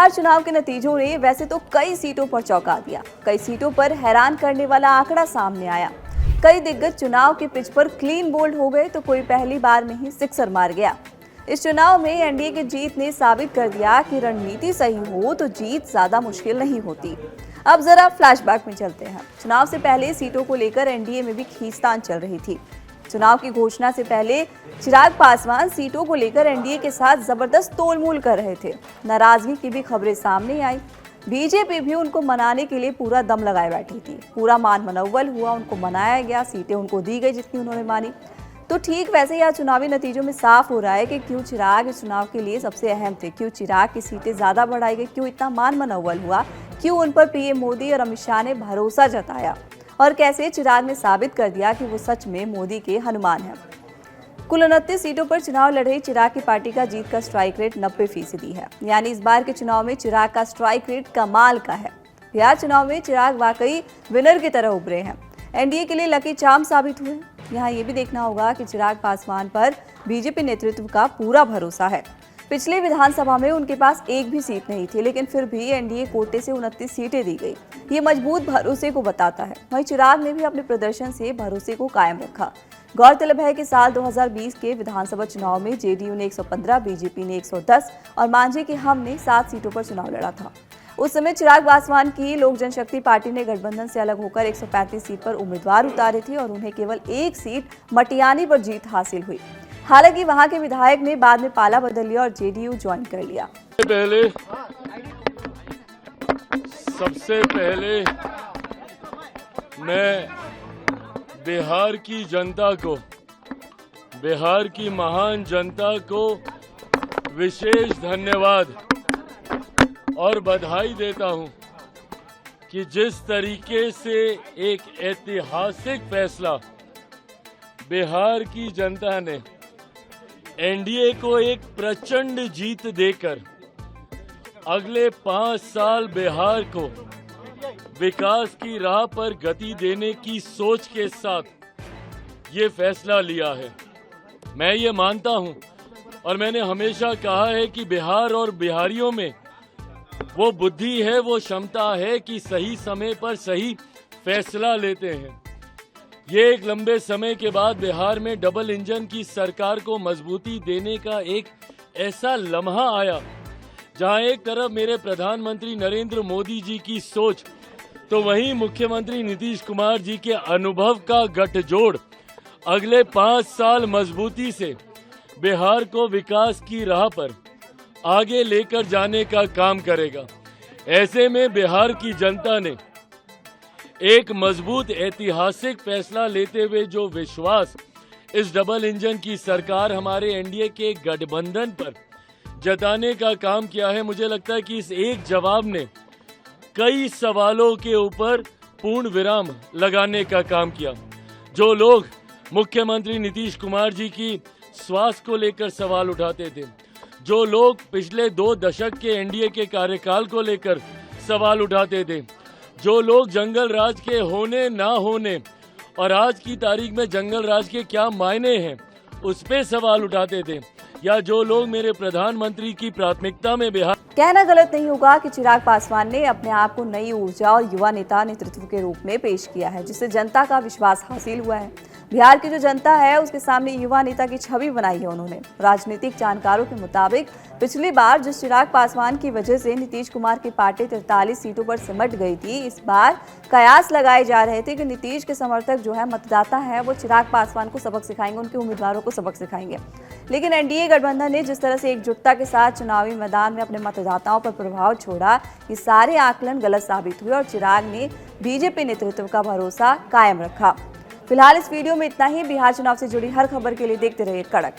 बिहार चुनाव के नतीजों ने वैसे तो कई सीटों पर चौंका दिया। कई सीटों पर हैरान करने वाला आंकड़ा सामने आया। कई दिग्गज चुनाव के पिच पर क्लीन बोल्ड हो गए तो कोई पहली बार में ही सिक्सर मार गया। इस चुनाव में एनडीए की जीत ने साबित कर दिया कि रणनीति सही हो तो जीत ज्यादा मुश्किल नहीं होती। अब जरा फ्लैशबैक में चलते हैं। चुनाव से पहले सीटों को लेकर एनडीए में भी खींचतान चल रही थी। चुनाव की घोषणा से पहले चिराग पासवान सीटों को लेकर एनडीए के साथ जबरदस्त तोलमोल कर रहे थे। नाराजगी की भी खबरें सामने आई। बीजेपी भी उनको मनाने के लिए पूरा दम लगाए बैठी थी। पूरा मान मनौवल हुआ, उनको मनाया गया, सीटें उनको दी गई जितनी उन्होंने मानी। तो ठीक वैसे ही चुनावी नतीजों में साफ हो रहा है कि क्यों चिराग इस चुनाव के लिए सबसे अहम थे, क्यों चिराग की सीटें ज्यादा बढ़ाई गई, क्यों इतना मान मनौवल हुआ, क्यों उन पर पीएम मोदी और अमित शाह ने भरोसा जताया और कैसे चिराग ने साबित कर दिया कि वो सच में मोदी के हनुमान हैं। कुल 29 सीटों पर चुनाव लड़ रही चिराग की पार्टी का जीत का स्ट्राइक रेट 90% है। यानी इस बार के चुनाव में चिराग का स्ट्राइक रेट कमाल का है। बिहार चुनाव में चिराग वाकई विनर की तरह उभरे हैं। एनडीए के लिए लकी चार्म साबित हुए। यहाँ ये भी देखना होगा कि चिराग पासवान पर बीजेपी नेतृत्व का पूरा भरोसा है। पिछले विधानसभा में उनके पास एक भी सीट नहीं थी, लेकिन फिर भी एनडीए कोटे से 29 सीटें दी गई। ये मजबूत भरोसे को बताता है। वहीं चिराग ने भी अपने प्रदर्शन से भरोसे को कायम रखा। गौरतलब है कि साल 2020 के विधानसभा चुनाव में जेडीयू ने 115, बीजेपी ने 110 और मांझी के हम ने 7 सीटों पर चुनाव लड़ा था। उस समय चिराग पासवान की लोक जनशक्ति पार्टी ने गठबंधन से अलग होकर 135 सीट पर उम्मीदवार उतारे थे और उन्हें केवल एक सीट मटियानी पर जीत हासिल हुई। हालांकि वहां के विधायक ने बाद में पाला बदल लिया और जेडीयू ज्वाइन कर लिया। सबसे पहले मैं बिहार की जनता को, बिहार की महान जनता को विशेष धन्यवाद और बधाई देता हूं कि जिस तरीके से एक ऐतिहासिक फैसला बिहार की जनता ने एनडीए को एक प्रचंड जीत देकर अगले 5 साल बिहार को विकास की राह पर गति देने की सोच के साथ ये फैसला लिया है। मैं ये मानता हूं और मैंने हमेशा कहा है कि बिहार और बिहारियों में वो बुद्धि है, वो क्षमता है कि सही समय पर सही फैसला लेते हैं। ये एक लंबे समय के बाद बिहार में डबल इंजन की सरकार को मजबूती देने का एक ऐसा लम्हा आया जहां एक तरफ मेरे प्रधानमंत्री नरेंद्र मोदी जी की सोच तो वहीं मुख्यमंत्री नीतीश कुमार जी के अनुभव का गठजोड़ अगले 5 साल मजबूती से बिहार को विकास की राह पर आगे लेकर जाने का काम करेगा। ऐसे में बिहार की जनता ने एक मजबूत ऐतिहासिक फैसला लेते हुए जो विश्वास इस डबल इंजन की सरकार हमारे एनडीए के गठबंधन पर जताने का काम किया है, मुझे लगता है कि इस एक जवाब ने कई सवालों के ऊपर पूर्ण विराम लगाने का काम किया। जो लोग मुख्यमंत्री नीतीश कुमार जी की स्वास्थ्य को लेकर सवाल उठाते थे, जो लोग पिछले 2 दशक के एनडीए के कार्यकाल को लेकर सवाल उठाते थे, जो लोग जंगल राज के होने ना होने और आज की तारीख में जंगल राज के क्या मायने हैं उस पे सवाल उठाते थे, या जो लोग मेरे प्रधानमंत्री की प्राथमिकता में बिहार। कहना गलत नहीं होगा कि चिराग पासवान ने अपने आप को नई ऊर्जा और युवा नेता नेतृत्व के रूप में पेश किया है, जिससे जनता का विश्वास हासिल हुआ है। बिहार की जो जनता है उसके सामने युवा नेता की छवि बनाई है उन्होंने। राजनीतिक जानकारों के मुताबिक पिछली बार जिस चिराग पासवान की वजह से नीतीश कुमार की पार्टी 43 सीटों पर सिमट गई थी, इस बार कयास लगाए जा रहे थे कि नीतीश के समर्थक जो है, मतदाता है, वो चिराग पासवान को सबक सिखाएंगे, उनके उम्मीदवारों को सबक सिखाएंगे। लेकिन एनडीए गठबंधन ने जिस तरह से एकजुटता के साथ चुनावी मैदान में अपने मतदाताओं पर प्रभाव छोड़ा, ये सारे आकलन गलत साबित हुए और चिराग ने बीजेपी नेतृत्व का भरोसा कायम रखा। फिलहाल इस वीडियो में इतना ही। बिहार चुनाव से जुड़ी हर खबर के लिए देखते रहिए कड़क।